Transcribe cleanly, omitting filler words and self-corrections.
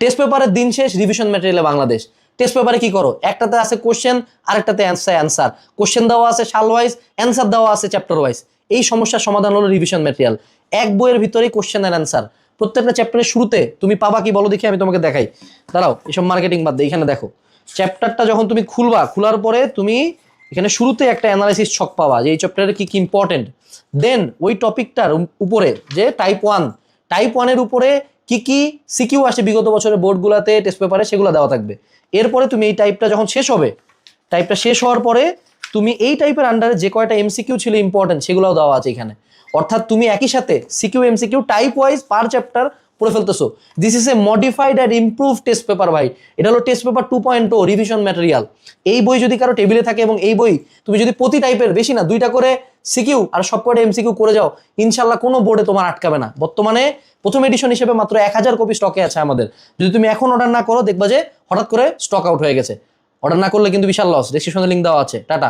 Test পেপারের দিন শেষ, রিভিশন ম্যাটেরিয়ালে বাংলাদেশ। টেস্ট পেপারে কি করো, একটাতে আছে কোশ্চেন, আরেকটাতে অ্যান্সার। কোশ্চেন দেওয়া আছে সাল ওয়াইজ, অ্যান্সার দেওয়া আছে চ্যাপ্টার ওয়াইজ। এই সমস্যার সমাধান হলো রিভিশন ম্যাটেরিয়াল। এক বইয়ের ভিতরেই কোশ্চেন আর অ্যান্সার। প্রত্যেকটা চ্যাপ্টারের শুরুতে তুমি পাবা কি বলো দেখি, আমি তোমাকে দেখাই। দাঁড়াও, এসব মার্কেটিং বাদ দিয়ে এখানে দেখো। চ্যাপ্টারটা যখন তুমি খুলবা, খোলার পরে তুমি এখানে শুরুতে একটা অ্যানালাইসিস ছক পাবা যে এই চ্যাপ্টারে কি কি ইম্পর্টেন্ট। দেন ওই টপিকটার উপরে যে টাইপ 1 এর উপরে কি কি সিকিউ আসে বিগত বছরের বোর্ডগুলোতে, টেস্ট পেপারে, সেগুলো দেওয়া থাকবে। এরপরে তুমি এই টাইপটা যখন শেষ হবে, টাইপটা শেষ হওয়ার পরে তুমি এই টাইপের আন্ডারে যে কয়টা এমসিকিউ ছিল ইম্পর্টেন্ট, সেগুলোও দেওয়া আছে এখানে। অর্থাৎ তুমি একই সাথে CQ MCQ type wise per chapter পড়ে ফেলতেছো। This is a modified and improve test paper ভাই। এটা হলো টেস্ট পেপার 2.0 রিভিশন ম্যাটেরিয়াল। এই বই যদি কারো টেবিলে থাকে এবং এই বই তুমি যদি প্রতি টাইপের বেশি না 2টা করে সিকিউ আর সবকটা এমসিকিউ করে যাও, ইনশাল্লাহ কোনো বোর্ডে তোমার আটকাবে না। বর্তমানে প্রথম এডিশন হিসেবে মাত্র 1000 কপি স্টকে আছে আমাদের। যদি তুমি এখন অর্ডার না করো, দেখবা যে হঠাৎ করে স্টক আউট হয়ে গেছে। অর্ডার না করলে কিন্তু বিশাল লস। ডেসক্রিপশনে লিঙ্ক দেওয়া আছে। টাটা।